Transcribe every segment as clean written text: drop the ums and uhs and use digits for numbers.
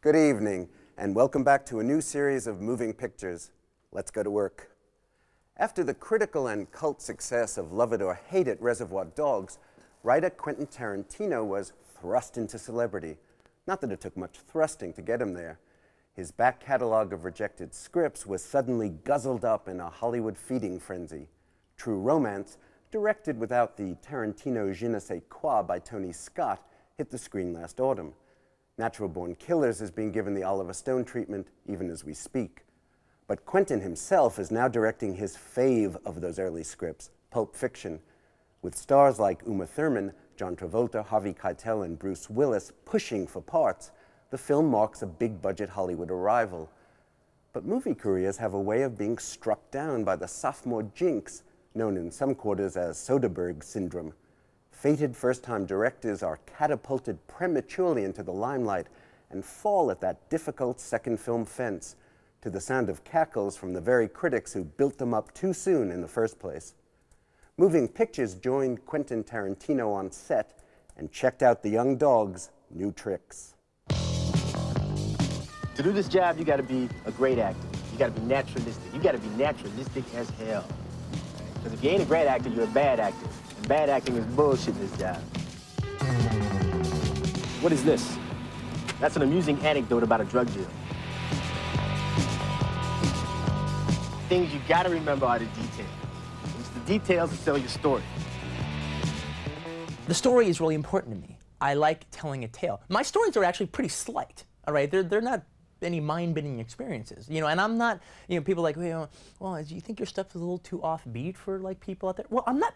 Good evening, and welcome back to a new series of moving pictures. Let's go to work. After the critical and cult success of Love It or Hate It, Reservoir Dogs, writer Quentin Tarantino was thrust into celebrity. Not that it took much thrusting to get him there. His back catalog of rejected scripts was suddenly guzzled up in a Hollywood feeding frenzy. True Romance, directed without the Tarantino je ne sais quoi by Tony Scott, hit the screen last autumn. Natural Born Killers is being given the Oliver Stone treatment even as we speak. But Quentin himself is now directing his fave of those early scripts, Pulp Fiction. With stars like Uma Thurman, John Travolta, Harvey Keitel, and Bruce Willis pushing for parts, the film marks a big-budget Hollywood arrival. But movie careers have a way of being struck down by the sophomore jinx, known in some quarters as Soderbergh syndrome. Fated first-time directors are catapulted prematurely into the limelight and fall at that difficult second film fence, to the sound of cackles from the very critics who built them up too soon in the first place. Moving Pictures joined Quentin Tarantino on set and checked out the young dog's new tricks. To do this job, you gotta be a great actor. You gotta be naturalistic. You gotta be naturalistic as hell. Because if you ain't a great actor, you're a bad actor. And bad acting is bullshit in this job. What is this? That's an amusing anecdote about a drug deal. Things you gotta remember are the details. It's the details that sell your story. The story is really important to me. I like telling a tale. My stories are actually pretty slight, all right? They're not any mind-bending experiences, you know, and I'm not, you know, people like, well, do you think your stuff is a little too offbeat for, like, people out there? Well, I'm not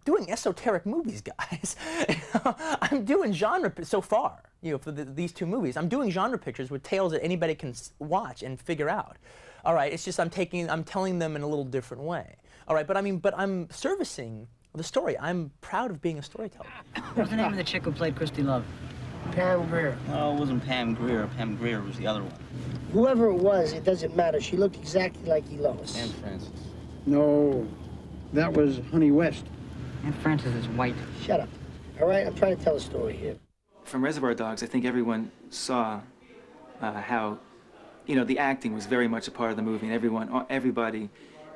doing esoteric movies, guys. I'm doing genre, so far, you know, for these two movies, I'm doing genre pictures with tales that anybody can watch and figure out. All right, it's just I'm telling them in a little different way. All right, but I'm servicing the story. I'm proud of being a storyteller. What's the name of the chick who played Christy Love? Pam Grier. No, it wasn't Pam Grier. Pam Grier was the other one. Whoever it was, it doesn't matter. She looked exactly like Elois. Anne Francis. No, that was Honey West. Aunt Frances is white. Shut up. All right, I'm trying to tell a story here. From Reservoir Dogs, I think everyone saw how, you know, the acting was very much a part of the movie, and everybody,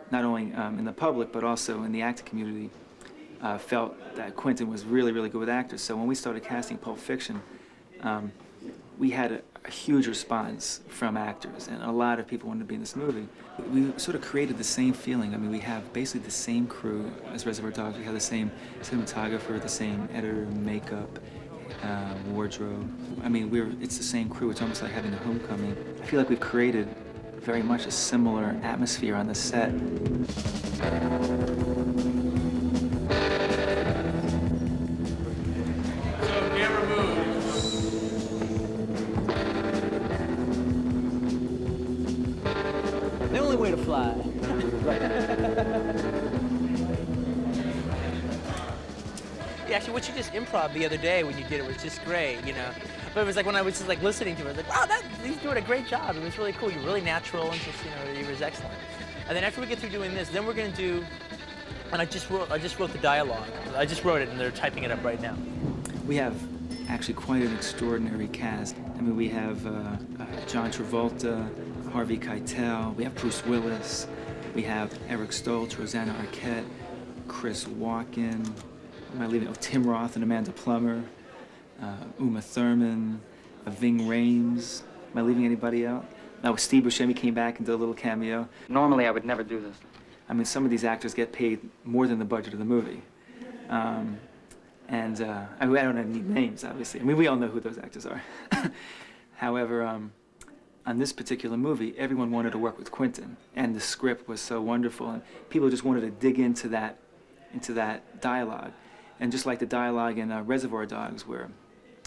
not only in the public, but also in the acting community, felt that Quentin was really, really good with actors. So when we started casting Pulp Fiction, we had a huge response from actors, and a lot of people wanted to be in this movie. We sort of created the same feeling. I mean, we have basically the same crew as Reservoir Dogs. We have the same cinematographer, the same editor, makeup, wardrobe. I mean, it's the same crew. It's almost like having a homecoming. I feel like we've created very much a similar atmosphere on the set. The only way to fly. Yeah, actually, what you just improv the other day when you did it was just great, you know. But it was like when I was just like listening to it, I was like, wow, he's doing a great job. It was really cool. You're really natural and just, you know, it was excellent. And then after we get through doing this, then we're gonna do, and I just wrote the dialogue. I just wrote it and they're typing it up right now. We have actually quite an extraordinary cast. I mean, we have John Travolta, Harvey Keitel, we have Bruce Willis, we have Eric Stoltz, Rosanna Arquette, Chris Walken, am I leaving? Oh, Tim Roth and Amanda Plummer, Uma Thurman, Ving Rhames. Am I leaving anybody out? No, Steve Buscemi came back and did a little cameo. Normally, I would never do this. I mean, some of these actors get paid more than the budget of the movie. I mean, I don't need names, obviously. I mean, we all know who those actors are. However, on this particular movie, everyone wanted to work with Quentin, and the script was so wonderful, and people just wanted to dig into that dialogue. And just like the dialogue in Reservoir Dogs, where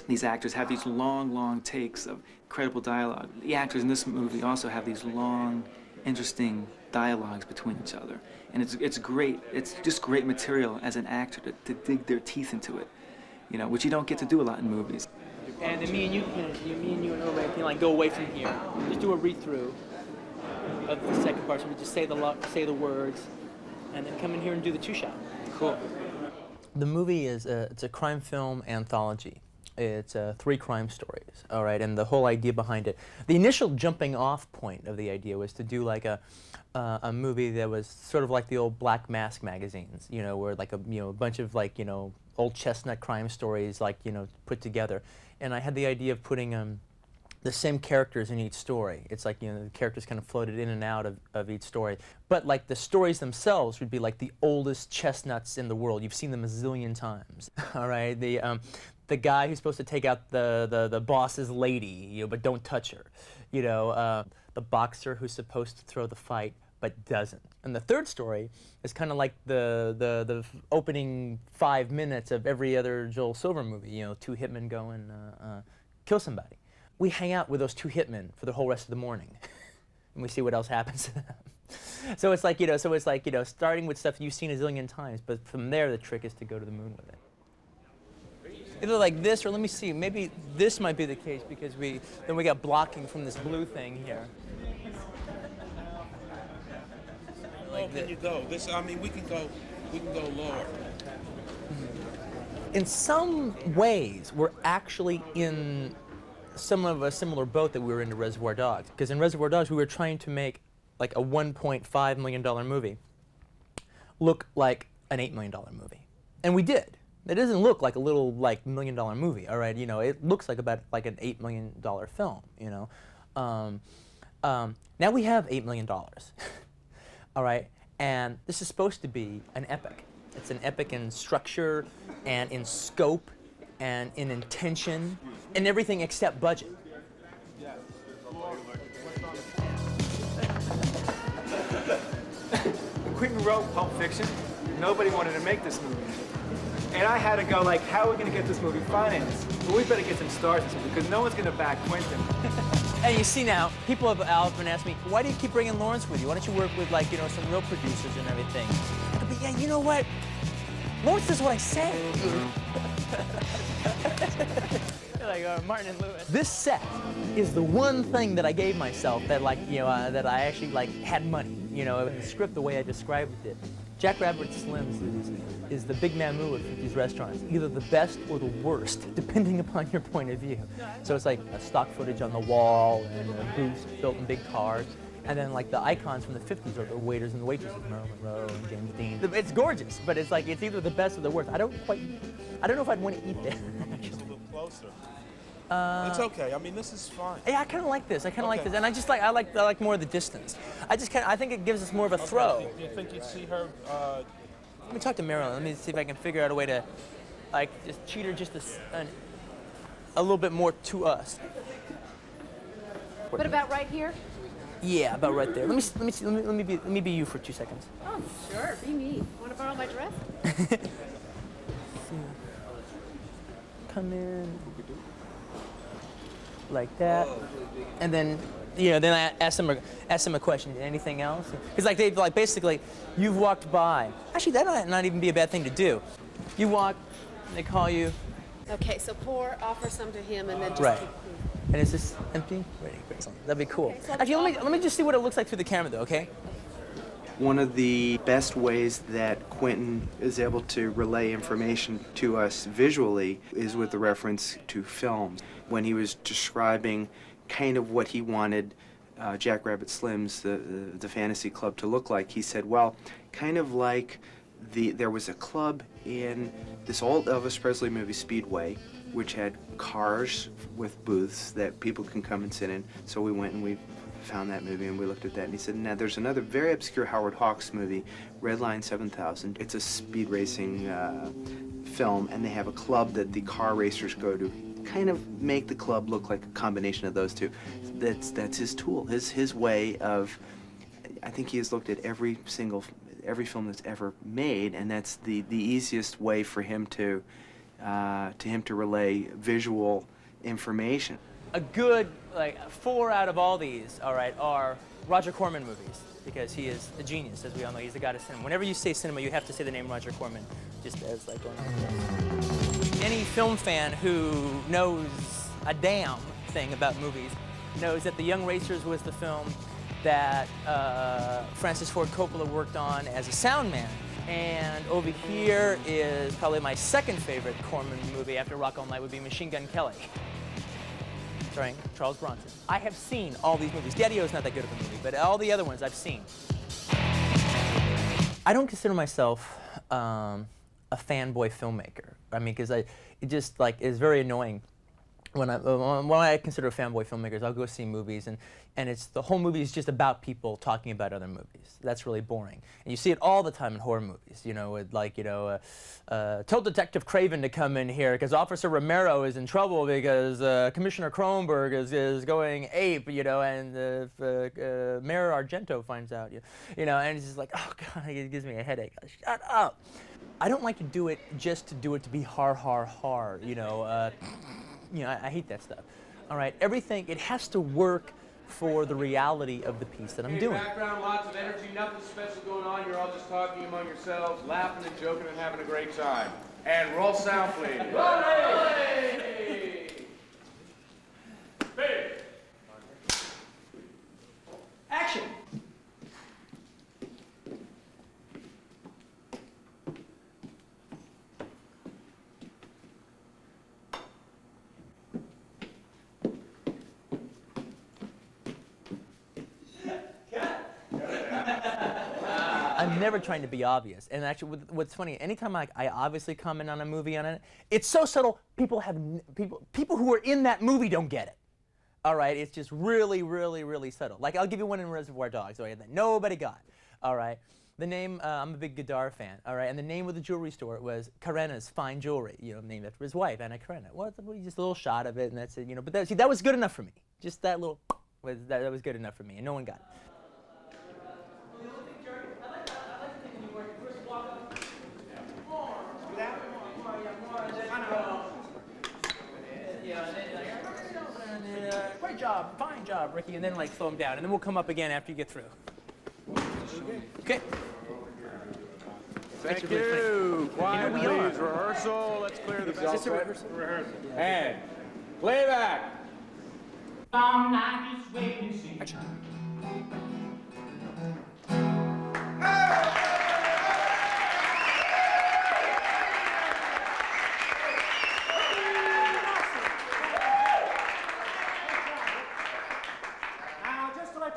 these actors have these long, long takes of incredible dialogue, the actors in this movie also have these long, interesting dialogues between each other. And it's great. It's just great material as an actor to dig their teeth into it, you know, which you don't get to do a lot in movies. And then me and you and Urban can like go away from here. Just do a read-through of the second part. So we just say the words, and then come in here and do the two-shot. Cool. The movie is it's a crime film anthology. It's 3 crime stories, all right, and the whole idea behind it. The initial jumping off point of the idea was to do like a movie that was sort of like the old Black Mask magazines, you know, where like a bunch of like, you know, old chestnut crime stories like, you know, put together. And I had the idea of putting the same characters in each story. It's like, you know, the characters kind of floated in and out of each story. But like the stories themselves would be like the oldest chestnuts in the world. You've seen them a zillion times, all right? The guy who's supposed to take out the boss's lady, you know, but don't touch her. You know, the boxer who's supposed to throw the fight but doesn't. And the third story is kind of like the opening 5 minutes of every other Joel Silver movie. You know, 2 hitmen go and kill somebody. We hang out with those 2 hitmen for the whole rest of the morning, and we see what else happens to them. So it's like, you know, starting with stuff you've seen a zillion times, but from there the trick is to go to the moon with it. Either like this, or let me see, maybe this might be the case because we got blocking from this blue thing here. Like can you go? This, I mean, we can go lower. In some ways, we're actually in some of a similar boat that we were in to Reservoir Dogs. Because in Reservoir Dogs, we were trying to make like a $1.5 million movie look like an $8 million movie. And we did. It doesn't look like a little like $1 million movie, all right? You know, it looks like about like an $8 million film, you know? Now we have $8 million, all right? And this is supposed to be an epic. It's an epic in structure and in scope and in intention and everything except budget. Quentin wrote Pulp Fiction. Nobody wanted to make this movie. And I had to go like, how are we going to get this movie financed? Well, we better get some stars because no one's going to back Quentin. And you see now, people have been asking me, why do you keep bringing Lawrence with you? Why don't you work with like, you know, some real producers and everything? But yeah, you know what? Lawrence does what I say. Like Martin and Lewis. This set is the one thing that I gave myself that like, you know, that I actually like had money. You know, in the script, the way I described it. Jack Rabbit Slim's is the Big Mamu of these restaurants, either the best or the worst, depending upon your point of view. So it's like a stock footage on the wall and booths built in big cars. And then like the icons from the 50s are the waiters and the waitresses, Marilyn Monroe and James Dean. It's gorgeous, but it's like, it's either the best or the worst. I don't know if I'd want to eat there. Just a little closer. It's okay. I mean, this is fine. Yeah, I kind of like this. I kind of like this, and I like more of the distance. I think it gives us more of a throw. Do you think you'd see her? Let me talk to Marilyn. Let me see if I can figure out a way to, like, just cheat her just a little bit more to us. What about right here? Yeah, about right there. Let me be you for 2 seconds. Oh, sure. Be me. Want to borrow my dress? Come in. Like that, and then, you know, then I ask them a question. Anything else? Because like basically, you've walked by. Actually, that might not even be a bad thing to do. You walk, they call you. Okay, so offer some to him, and then just right. keep. And is this empty? Ready, great. That'd be cool. Okay, so actually, let me just see what it looks like through the camera, though. Okay. One of the best ways that Quentin is able to relay information to us visually is with the reference to films. When he was describing kind of what he wanted Jack Rabbit Slim's, the fantasy club, to look like, he said, well, kind of like there was a club in this old Elvis Presley movie, Speedway, which had cars with booths that people can come and sit in. So we went and we found that movie and we looked at that, and he said, now there's another very obscure Howard Hawks movie, Red Line 7000. It's a speed racing film, and they have a club that the car racers go to. Kind of make the club look like a combination of those two. That's his tool, his way of, I think he has looked at every film that's ever made, and that's the easiest way for him to relay visual information. A good, like, 4 out of all these, all right, are Roger Corman movies, because he is a genius, as we all know. He's the god of cinema. Whenever you say cinema, you have to say the name Roger Corman, just as, like, going on. Any film fan who knows a damn thing about movies knows that The Young Racers was the film that Francis Ford Coppola worked on as a sound man. And over here is probably my second favorite Corman movie after Rock All Night would be Machine Gun Kelly, starring Charles Bronson. I have seen all these movies. Daddy-O's not that good of a movie, but all the other ones I've seen. I don't consider myself a fanboy filmmaker. I mean, because it just like is very annoying. When I consider a fanboy filmmaker, I'll go see movies, and it's the whole movie is just about people talking about other movies. That's really boring. And you see it all the time in horror movies, you know, with like, you know, tell Detective Craven to come in here because Officer Romero is in trouble because Commissioner Kronberg is going ape, you know, and Mayor Argento finds out, you know, and it's just like, oh God, it gives me a headache. Shut up. I don't like to do it just to do it to be har, you know. You know, I hate that stuff. All right, everything, it has to work for the reality of the piece that I'm doing. Background, lots of energy, nothing special going on. You're all just talking among yourselves, laughing and joking and having a great time. And roll sound, please. Action! I'm never trying to be obvious. And actually, what's funny, anytime I obviously comment on a movie on it, it's so subtle, people who are in that movie don't get it. All right, it's just really, really, really subtle. Like, I'll give you one in Reservoir Dogs, all right, that nobody got. All right, the name, I'm a big Godard fan, all right, and the name of the jewelry store was Karena's Fine Jewelry, you know, named after his wife, Anna Karena. Well, just a little shot of it, and that's it, you know, but see, that was good enough for me. Just that little, that was good enough for me, and no one got it. Great job, fine job, Ricky, and then like slow him down, and then we'll come up again after you get through. Okay. Thank you. Quiet, please. Rehearsal. Let's clear the bell. Is this a rehearsal? And playback. Action.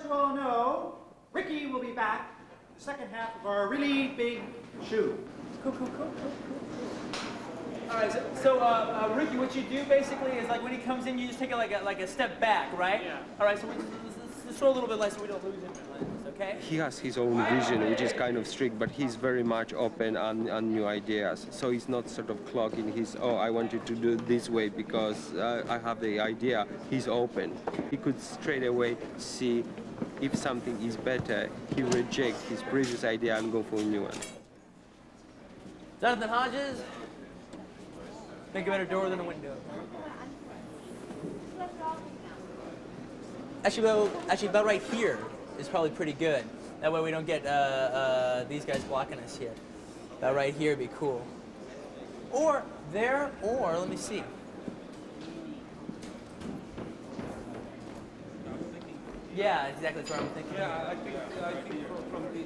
You all know, Ricky will be back the second half of our really big shoe. Cool. All right, so Ricky, what you do basically is like when he comes in, you just take it like a step back, right? Yeah. All right, so let's throw a little bit less so we don't lose him, okay? He has his own vision, which is kind of strict, but he's very much open on new ideas. So he's not sort of clogging his, oh, I want you to do it this way because I have the idea. He's open. He could straight away see if something is better, he rejects his previous idea and go for a new one. Jonathan Hodges, think a better door than a window. Actually, about right here is probably pretty good. That way we don't get these guys blocking us here. About right here would be cool. Or there, or let me see. Yeah, exactly. That's what I'm thinking. Yeah, I think from these,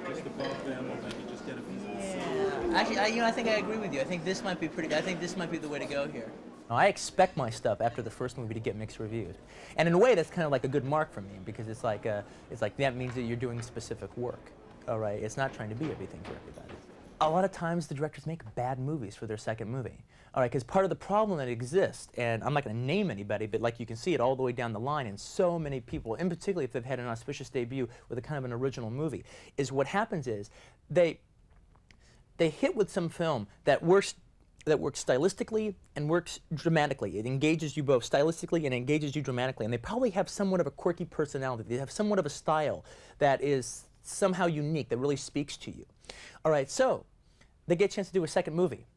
just above them, or maybe just get a piece of Yeah. Actually, I think I agree with you. I think this might be pretty. I think this might be the way to go here. I expect my stuff after the first movie to get mixed reviews, and in a way, that's kind of like a good mark for me because it's like that means that you're doing specific work. All right, it's not trying to be everything for everybody. A lot of times, the directors make bad movies for their second movie. All right, because part of the problem that exists, and I'm not going to name anybody, but like you can see it all the way down the line in so many people, and particularly if they've had an auspicious debut with a kind of an original movie, is what happens is they hit with some film that works stylistically and works dramatically. It engages you both stylistically and engages you dramatically, and they probably have somewhat of a quirky personality. They have somewhat of a style that is somehow unique, that really speaks to you. All right, so they get a chance to do a second movie.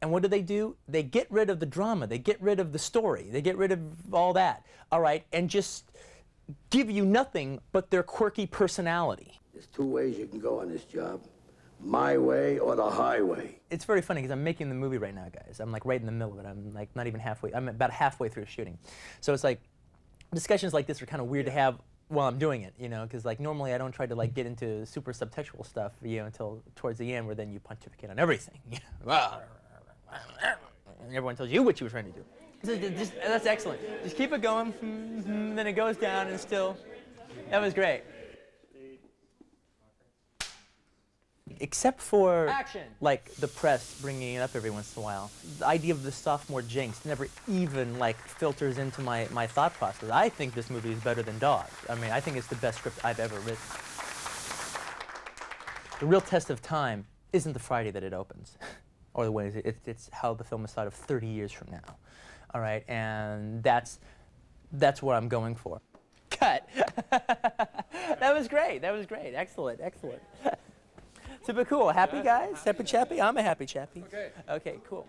And what do? They get rid of the drama, they get rid of the story, they get rid of all that, all right, and just give you nothing but their quirky personality. There's two ways you can go on this job. My way or the highway. It's very funny because I'm making the movie right now, guys. I'm like right in the middle of it. I'm like not even halfway. I'm about halfway through shooting. So it's like discussions like this are kind of weird to have while I'm doing it, you know, because like normally I don't try to like get into super subtextual stuff, you know, until towards the end where then you pontificate on everything. You know? And everyone tells you what you were trying to do. That's excellent. Just keep it going, then it goes down and still, that was great. Except for like the press bringing it up every once in a while, the idea of the sophomore jinx never even like filters into my thought process. I think this movie is better than Dogs. I mean, I think it's the best script I've ever written. The real test of time isn't the Friday that it opens, or the way it's how the film is thought of 30 years from now. All right, and that's what I'm going for. Cut. That was great. That was great. Excellent. Excellent. Super cool. Happy guys? Happy chappy? I'm a happy chappy. Okay. Okay, cool.